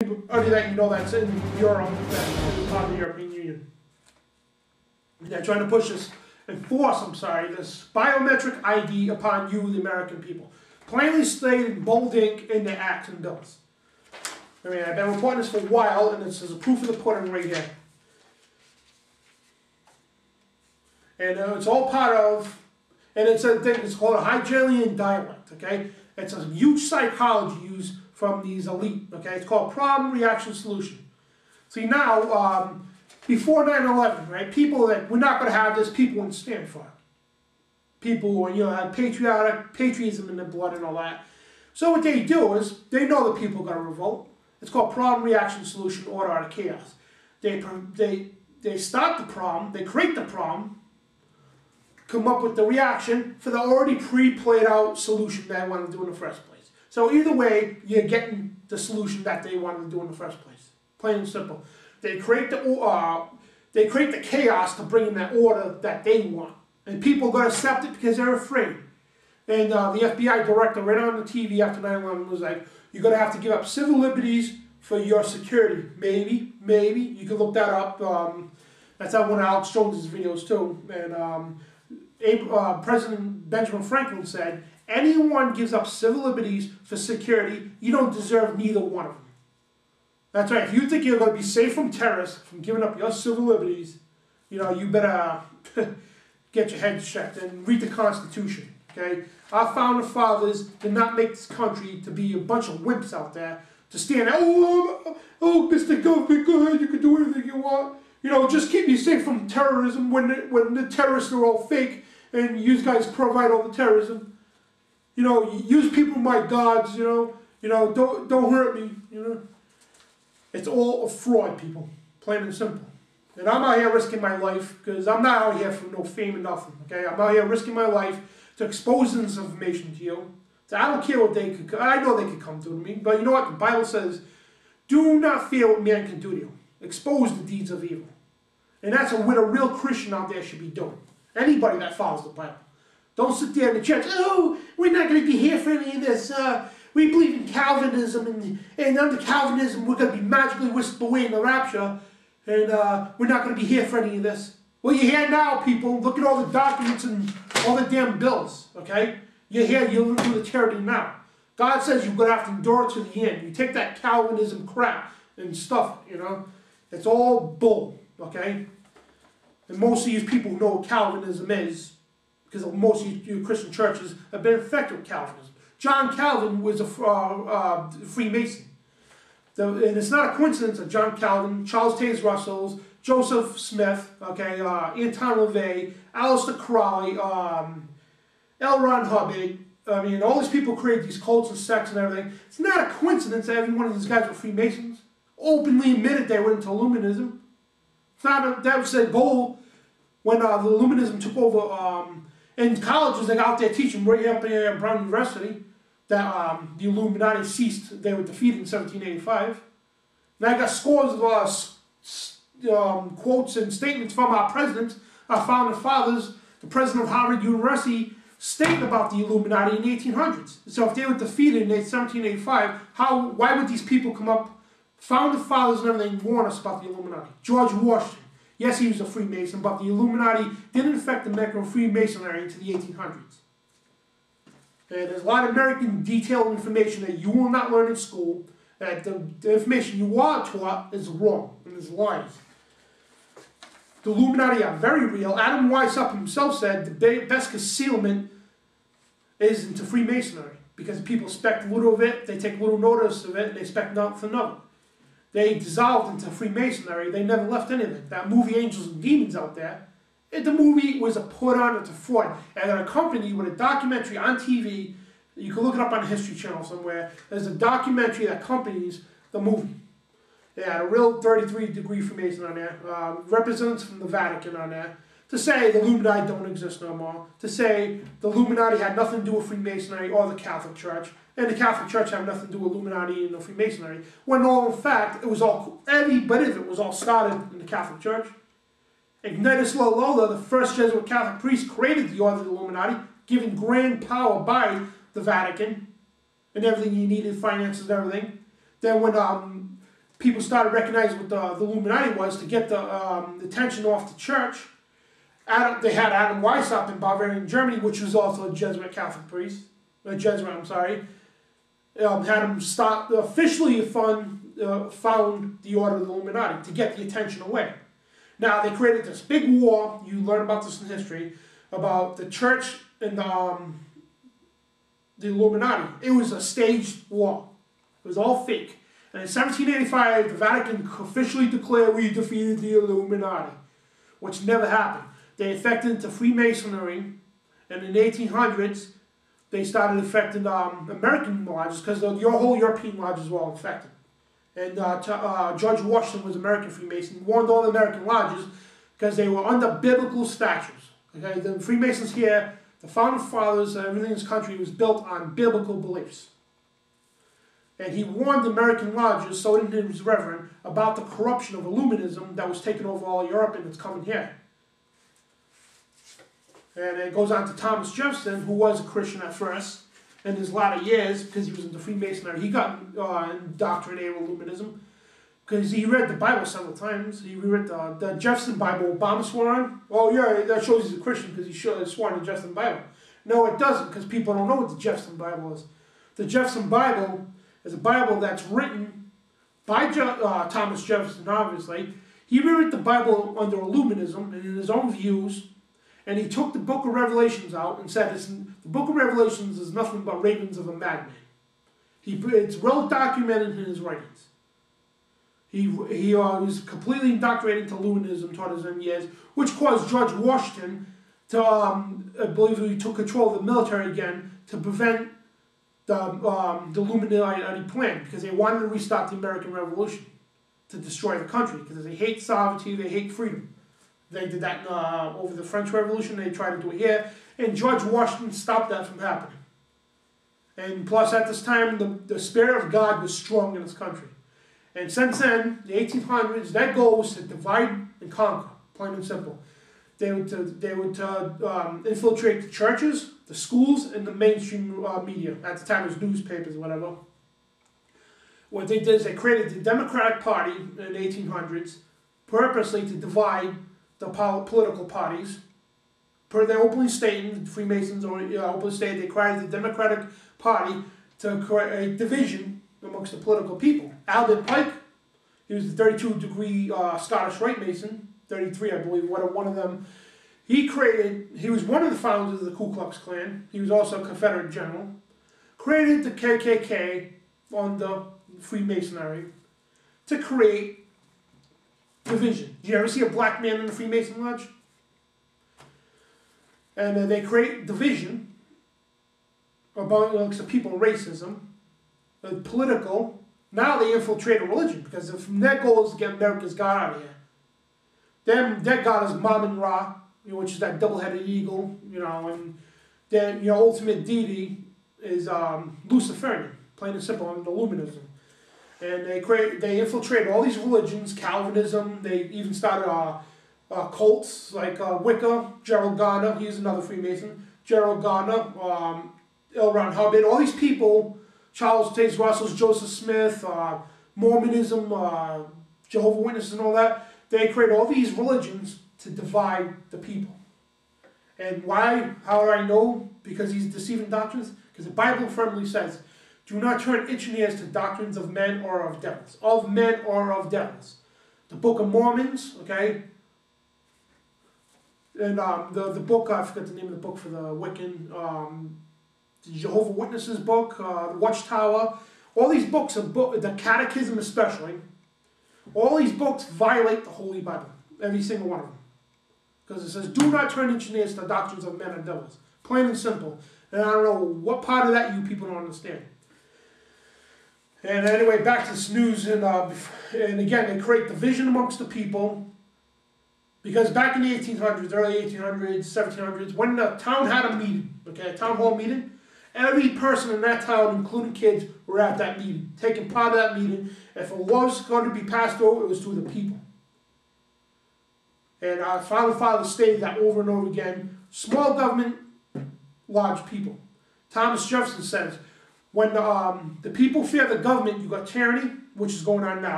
Only that you know that's in Europe, that is part of the European Union. And they're trying to push this, this biometric ID upon you, the American people. Plainly stated in bold ink in the acts and bills. I mean, I've been reporting this for a while, and this is a proof of the pudding right here. And it's all part of, and it's a thing, it's called a Hegelian dialect, okay? It's a huge psychology used from these elite, okay? It's called problem, reaction, solution. See now, before 9/11, right, people that we're not going to have this, people wouldn't stand for it. People, had patriotism in their blood and all that. So what they do is, they know that people are going to revolt. It's called problem, reaction, solution, order out of chaos. They start the problem, they create the problem, come up with the reaction for the already pre-played out solution that they want to do in the first place. So either way, you're getting the solution that they wanted to do in the first place. Plain and simple. They create the chaos to bring in that order that they want. And people are going to accept it because they're afraid. And the FBI director right on the TV after 9/11 was like, you're going to have to give up civil liberties for your security. Maybe. You can look that up. That's on one of Alex Jones's videos too. And President Benjamin Franklin said, anyone gives up civil liberties for security, you don't deserve neither one of them. That's right. If you think you're going to be safe from terrorists, from giving up your civil liberties, you better get your head checked and read the Constitution. Okay? Our founding fathers did not make this country to be a bunch of wimps out there to stand there, oh, Mr. Government, go ahead, you can do anything you want. Just keep you safe from terrorism when the terrorists are all fake and you guys provide all the terrorism. Use people my gods, don't hurt me, It's all a fraud, people, plain and simple. And I'm out here risking my life because I'm not out here for no fame and nothing, okay? I'm out here risking my life to expose this information to you. So I don't care what they could, I know they could come to me, but you know what? The Bible says, do not fear what man can do to you. Expose the deeds of evil. And that's what a real Christian out there should be doing. Anybody that follows the Bible. Don't sit there in the church, oh, we're not going to be here for any of this. We believe in Calvinism, and under Calvinism we're going to be magically whisked away in the rapture, and we're not going to be here for any of this. Well, you're here now, people. Look at all the documents and all the damn bills, okay? You're here, you're living through the tyranny now. God says you're going to have to endure it to the end. You take that Calvinism crap and stuff, It's all bull, okay? And most of you people who know what Calvinism is, because most of you Christian churches have been infected with Calvinism. John Calvin was a Freemason. And it's not a coincidence that John Calvin, Charles Taze Russell, Joseph Smith, okay, Anton LaVey, Aleister Crowley, L. Ron Hubbard, I mean, all these people create these cults and sects and everything. It's not a coincidence that every one of these guys were Freemasons. Openly admitted they were into Illuminism. That was their goal when the Illuminism took over. In colleges, they got out there teaching right up here at Brown University that the Illuminati ceased. They were defeated in 1785. And I got scores of quotes and statements from our presidents, our founding fathers, the president of Harvard University, stating about the Illuminati in the 1800s. So if they were defeated in 1785, why would these people come up, founding fathers and everything, warn us about the Illuminati? George Washington. Yes, he was a Freemason, but the Illuminati didn't affect the mecca of Freemasonry into the 1800s. And there's a lot of American detailed information that you will not learn in school, that the information you are taught is wrong and is lies. The Illuminati are very real. Adam Weishaupt himself said the best concealment is into Freemasonry because people expect little of it, they take little notice of it, and they expect nothing of it. They dissolved into Freemasonry. They never left anything. That movie Angels and Demons out there, the movie was a put on, it's a fraud. And then accompanied with a documentary on TV, you can look it up on the History Channel somewhere, there's a documentary that accompanies the movie. They had a real 33-degree Freemason on there, representatives from the Vatican on there, to say the Illuminati don't exist no more, to say the Illuminati had nothing to do with Freemasonry or the Catholic Church, and the Catholic Church had nothing to do with Illuminati and the Freemasonry, when all in fact, it was all, every bit of it was all started in the Catholic Church. Ignatius Loyola, the first Jesuit Catholic priest, created the Order of the Illuminati, given grand power by the Vatican, and everything he needed, finances and everything. Then when people started recognizing what the Illuminati was, to get the attention off the church, they had Adam Weishaupt in Bavarian Germany, which was also a Jesuit Catholic priest, had him start officially found the Order of the Illuminati to get the attention away. Now they created this big war. You learn about this in history about the church and the Illuminati. It was a staged war. It was all fake. And in 1785, the Vatican officially declared we defeated the Illuminati, which never happened. They affected into Freemasonry, and in the 1800s, they started affecting American lodges, because your whole European lodges were all infected. And George Washington was American Freemason. He warned all the American lodges because they were under biblical statutes. Okay, the Freemasons here, the founding fathers, everything in this country was built on biblical beliefs. And he warned the American lodges, so did his reverend, about the corruption of Illuminism that was taking over all Europe and it's coming here. And it goes on to Thomas Jefferson, who was a Christian at first. In his latter years, because he was into Freemasonry, he got indoctrinated with Illuminism. Because he read the Bible several times. He read the Jefferson Bible Obama swore on. Oh yeah, that shows he's a Christian because he swore on the Jefferson Bible. No, it doesn't, because people don't know what the Jefferson Bible is. The Jefferson Bible is a Bible that's written by Thomas Jefferson, obviously. He rewrote the Bible under Illuminism and in his own views. And he took the book of Revelations out and said, the book of Revelations is nothing but ravings of a madman. It's well documented in his writings. He was completely indoctrinated into Illuminism toward his end years, which caused George Washington to, I believe he took control of the military again to prevent the Illuminati plan, because they wanted to restart the American Revolution to destroy the country, because they hate sovereignty, they hate freedom. They did that over the French Revolution. They tried to do it here. And George Washington stopped that from happening. And plus, at this time, the Spirit of God was strong in this country. And since then, the 1800s, their goal was to divide and conquer, plain and simple. They would infiltrate the churches, the schools, and the mainstream media. At the time, it was newspapers or whatever. What they did is they created the Democratic Party in the 1800s, purposely to divide the political parties. Per their opening statement, Freemasons openly stated they created the Democratic Party to create a division amongst the political people. Albert Pike, he was the 32-degree Scottish Rite Mason, 33 I believe, one of them. He was one of the founders of the Ku Klux Klan. He was also a Confederate general. Created the KKK under Freemasonry to create division. Did you ever see a black man in a Freemason lodge? And they create division amongst the people, racism, political. Now they infiltrate a religion, because their goal is to get America's God out of here. Their God is Mammon Ra, which is that double-headed eagle, and their ultimate deity is Luciferian, plain and simple, and Illuminism. And they infiltrate all these religions, Calvinism. They even started cults like Wicca, Gerald Gardner, he's another Freemason, Gerald Gardner, L. Ron Hubbard, all these people, Charles Taze Russell, Joseph Smith, Mormonism, Jehovah's Witnesses and all that. They create all these religions to divide the people. And why? How do I know? Because these deceiving doctrines? Because the Bible firmly says, do not turn itching ears to doctrines of men or of devils. Of men or of devils. The Book of Mormons, okay? And the book, I forgot the name of the book for the Wiccan, the Jehovah's Witnesses book, the Watchtower. All these books, the Catechism especially, all these books violate the Holy Bible. Every single one of them. Because it says, do not turn itching ears to doctrines of men and devils. Plain and simple. And I don't know what part of that you people don't understand. And anyway, back to this news, and again, they create division amongst the people, because back in the 1800s, early 1800s, 1700s, when the town had a meeting, okay, a town hall meeting, every person in that town, including kids, were at that meeting, taking part of that meeting. If a law was going to be passed over, it was through the people. And our founding fathers stated that over and over again, small government, large people. Thomas Jefferson says, when the people fear the government, you got tyranny, which is going on now.